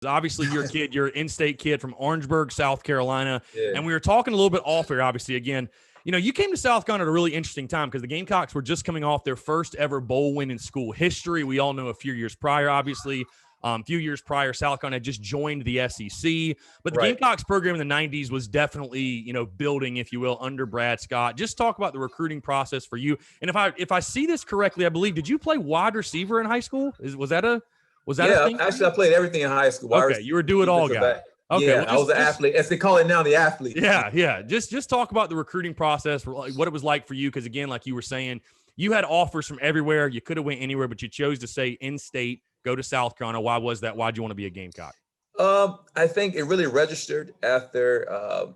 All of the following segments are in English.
Obviously, you're an in-state kid from Orangeburg, South Carolina. Yeah. And we were talking a little bit off here, obviously, again. You came to South Carolina at a really interesting time because the Gamecocks were just coming off their first ever bowl win in school history. We all know a few years prior, obviously. A few years prior, South Carolina had just joined the SEC. But the Gamecocks program in the 90s was definitely, building, if you will, under Brad Scott. Just talk about the recruiting process for you. And if I see this correctly, I believe, did you play wide receiver in high school? Was that a thing? Actually, I played everything in high school. Okay, you were do-it-all guy. Okay, yeah, I was an athlete, as they call it now, the athlete. Yeah. Just talk about the recruiting process, what it was like for you, because again, like you were saying, you had offers from everywhere. You could have went anywhere, but you chose to stay in-state, go to South Carolina. Why was that? Why'd you want to be a Gamecock? I think it really registered after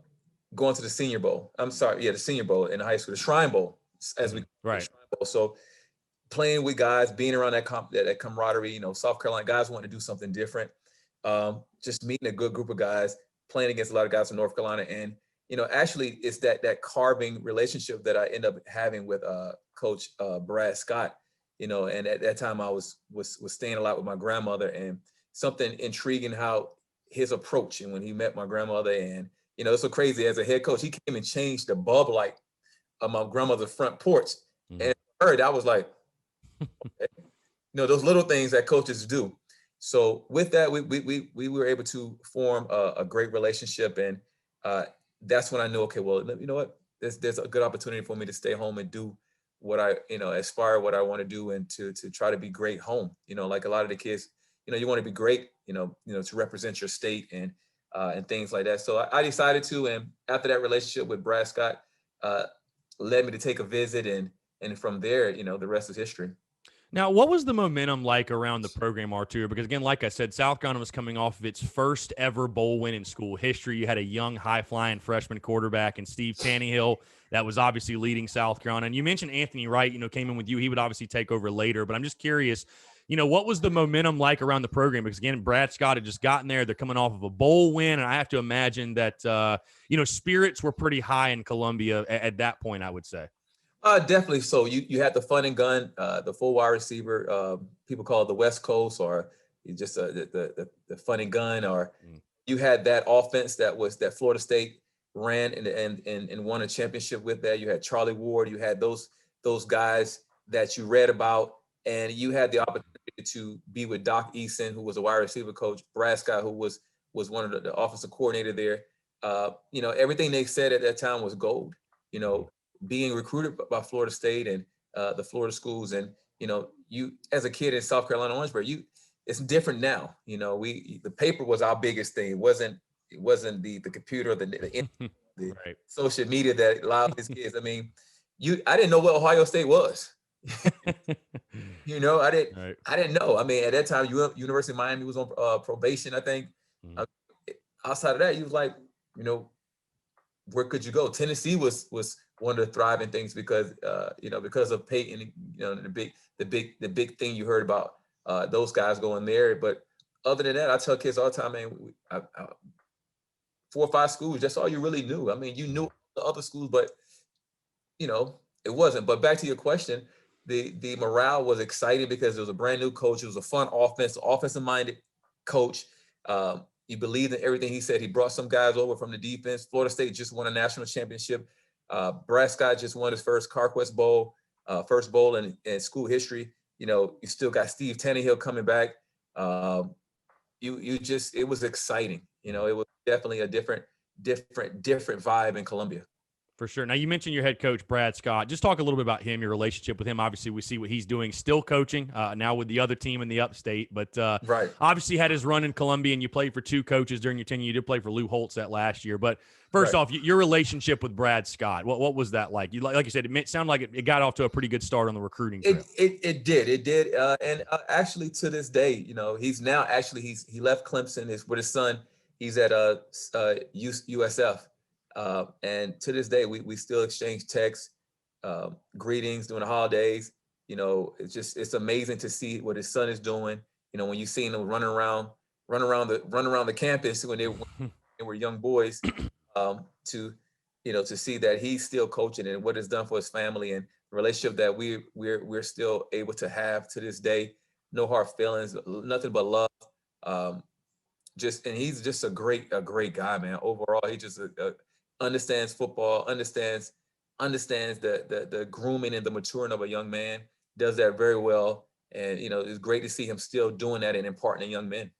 going to the Senior Bowl. I'm sorry, the Senior Bowl in high school, the Shrine Bowl, as we right. The Shrine Bowl. So playing with guys, being around that camaraderie, South Carolina guys wanting to do something different. Just meeting a good group of guys, playing against a lot of guys from North Carolina, and actually it's that carving relationship that I end up having with Coach Brad Scott. And at that time I was staying a lot with my grandmother, and something intriguing how his approach, and when he met my grandmother, and it's so crazy, as a head coach, he came and changed the bulb light of my grandmother's front porch, and I was like, okay. Those little things that coaches do. So with that, we were able to form a great relationship, and that's when I knew, okay, well, you know what, there's a good opportunity for me to stay home and do what I, aspire what I want to do, and to try to be great home. Like a lot of the kids, you want to be great, to represent your state and things like that. So I decided to, and after that relationship with Brad Scott led me to take a visit, and from there, the rest is history. Now, what was the momentum like around the program, Arturo? Because, again, like I said, South Carolina was coming off of its first ever bowl win in school history. You had a young, high-flying freshman quarterback in Steve Tannehill that was obviously leading South Carolina. And you mentioned Anthony Wright, came in with you. He would obviously take over later. But I'm just curious, what was the momentum like around the program? Because, again, Brad Scott had just gotten there. They're coming off of a bowl win. And I have to imagine that, spirits were pretty high in Columbia at that point, I would say. Definitely. So you had the fun and gun, the full wide receiver. People call it the West Coast, or just the fun and gun, or you had that offense that Florida State ran and won a championship with. That you had Charlie Ward, you had those guys that you read about, and you had the opportunity to be with Doc Eason, who was a wide receiver coach, Brad Scott, who was one of the offensive coordinator there. Everything they said at that time was gold. Being recruited by Florida State and the Florida schools, and you as a kid in South Carolina, Orangeburg, it's different now. The paper was our biggest thing. It wasn't the computer, the right. social media that allowed these kids. I mean, I didn't know what Ohio State was. I didn't know. I mean, at that time, University of Miami was on probation, I think. Outside of that, you was like, where could you go? Tennessee was one of the thriving things because because of Peyton, the big thing you heard about those guys going there. But other than that, I tell kids all the time, man, 4 or 5 schools, that's all you really knew. I mean, you knew the other schools, but it wasn't. But back to your question, the morale was exciting because it was a brand new coach. It was a fun offensive minded coach. He believed in everything he said. He brought some guys over from the defense. Florida State just won a national championship. Brad Scott just won his first CarQuest Bowl, first bowl in school history. You still got Steve Tannehill coming back. It was exciting. It was definitely a different vibe in Columbia. For sure. Now, you mentioned your head coach, Brad Scott. Just talk a little bit about him, your relationship with him. Obviously, we see what he's doing, still coaching now with the other team in the upstate. But right. Obviously had his run in Columbia, and you played for 2 coaches during your tenure. You did play for Lou Holtz that last year. But first off, your relationship with Brad Scott, what was that like? Like you said, it sounded like it got off to a pretty good start on the recruiting trail. It did. And actually, to this day, he's now he left Clemson with his son. He's at USF. And to this day, we still exchange texts, greetings during the holidays. It's amazing to see what his son is doing. When you see him run around the campus when they were young boys, to see that he's still coaching and what it's done for his family and the relationship that we're still able to have to this day. No hard feelings, nothing but love. and he's just a great guy, man. Overall, he just understands football, understands the grooming and the maturing of a young man. Does that very well, and it's great to see him still doing that and imparting in young men.